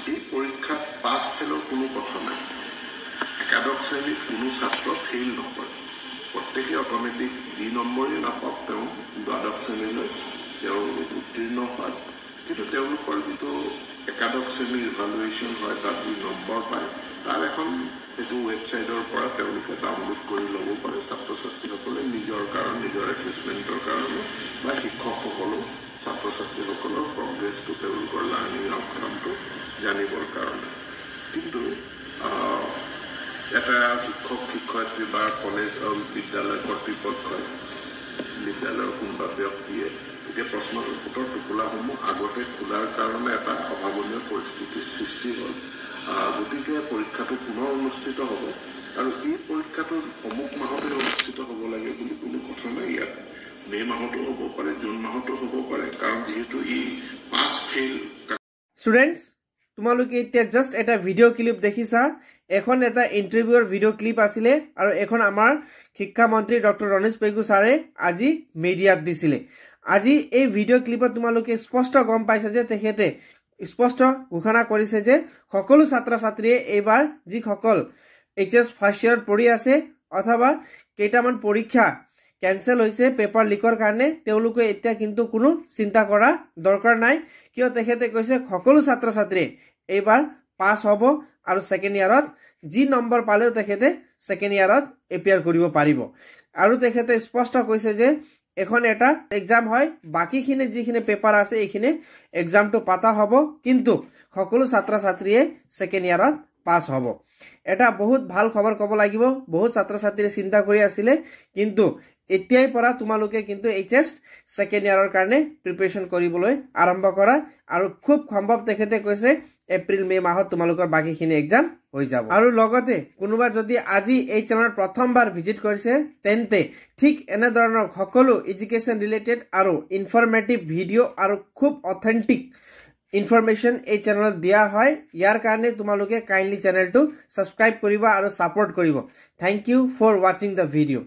এই পৰীক্ষাত পাছ ফেলৰ কোনো কথা নাই একাদশ শ্ৰেণীত কোনো ছাত্ৰ ফেইল নকৰে প্ৰত্যেকে অট'মেটিক 2 নম্বৰেই নাপাওক তেওঁ দ্বাদশ শ্ৰেণীলৈ তেওঁ উত্তীৰ্ণ হয় কিন্তু তেওঁলোকৰ যিটো একাদশ শ্ৰেণীৰ ইভালুৱেশ্যন হয় তাত 2 নম্বৰ পায় তাৰ এখন এইটো ৱেবছাইটৰ পৰা তেওঁলোকে ডাউনলোড কৰি ল'ব পাৰে ছাত্ৰ ছাত্ৰীসকলে নিজৰ কাৰণে নিজৰ এছেছমেণ্টৰ কাৰণে বা শিক্ষকসকলেও ছাত্ৰ ছাত্ৰীসকলৰ প্ৰগ্ৰেছটো তেওঁলোকৰ লাৰ্ণিং আউটকামটো জানিবৰ কাৰণে কিন্তু এটা শিক্ষক শিক্ষয়িত্ৰী বা কলেজ বিদ্যালয় কৰ্তৃপক্ষই বিদ্যালয়ৰ কোনোবা ব্যক্তিয়ে এতিয়া প্ৰশ্ন উত্তৰ টোপোলাসমূহ আগতে খোলাৰ কাৰণে এটা অভাৱনীয় পৰিস্থিতিৰ সৃষ্টি হ'ল গতিকে পৰীক্ষাটো পুনৰ অনুষ্ঠিত হ'ব আৰু এই পৰীক্ষাটো অমুক মাহতে অনুষ্ঠিত হ'ব লাগে বুলি কোনো কথা নাই ইয়াত মে মাহতো হ'ব পাৰে জুন মাহতো হ'ব পাৰে কাৰণ যেহেতু ই পাছ ফেইল স্টুডেন্টস তোমালোকে এতিয়া জাস্ট এটা ভিডিও ক্লিপ দেখিছা এখন এটা ইন্টাৰভিউৰ ভিডিও ক্লিপ আছিলে আৰু এখন আমাৰ শিক্ষা মন্ত্ৰী ডক্টৰ ৰমেশ পেগু ছাৰে আজি মিডিয়াত দিছিলে আজি এই ভিডিও ক্লিপত তোমালোকে স্পষ্ট গম পাইছে যে তেখেতে স্পষ্ট ঘোষণা কৰিছে যে সকলো ছাত্ৰ ছাত্ৰীয়ে এইবাৰ যি সকল এইচএস ফাৰ্ষ্ট ইয়াৰত পঢ়ি আছে অথবা কেইটামান পৰীক্ষা কেনসেল হৈছে পেপাৰ লিকৰ কাৰণে তেওঁলোকে এতিয়া কিন্তু কোনো চিন্তা কৰা দৰকাৰ নাই কিয় তেখেতে কৈছে সকলো ছাত্ৰ ছাত্ৰীয়ে এইবাৰ পাছ হ'ব আৰু সেকেন্ড ইয়াৰত যি নম্বৰ পালেও তেখেতে সেকেন্ড ইয়াৰত এপিয়াৰ কৰিব পাৰিব আৰু তেখেতে স্পষ্ট কৈছে যে এখন এটা এক্সাম হয় বাকিখিনি যিখিনি পেপাৰ আছে এইখিনি এক্সামটো পাতা হ'ব কিন্তু সকলো ছাত্ৰ ছাত্ৰীয়ে সেকেন্ড ইয়াৰত পাছ হ'ব এটা বহুত ভাল খবৰ ক'ব লাগিব বহুত ছাত্ৰ ছাত্ৰীয়ে চিন্তা কৰি আছিল কিন্তু এতিয়াই পৰা তোমালোকে কিন্তু এইচএস সেকেন্ড ইয়াৰৰ কাৰণে প্ৰিপাৰেচন কৰিবলৈ আৰম্ভ কৰা আৰু খুব সম্ভৱ তেখেতে কৈছে এপ্ৰিল মে মাহত তোমালোকৰ বাকিখিনি এক্সাম হৈ যাব আৰু লগতে কোনোবা যদি আজি এই চেনেলত প্ৰথমবাৰ ভিজিট কৰিছে তেন্তে ঠিক এনে ধৰণৰ সকলো এডুকেশ্যন ৰিলেটেড আৰু ইনফৰমেটিভ ভিডিঅ' আৰু খুব অথেন্টিক ইনফৰমেশ্যন এই চেনেলত দিয়া হয় ইয়াৰ কাৰণে তোমালোকে কাইণ্ডলি চেনেলটো সাবস্ক্ৰাইব কৰিবা আৰু সাপোৰ্ট কৰিব thank you for watching the video'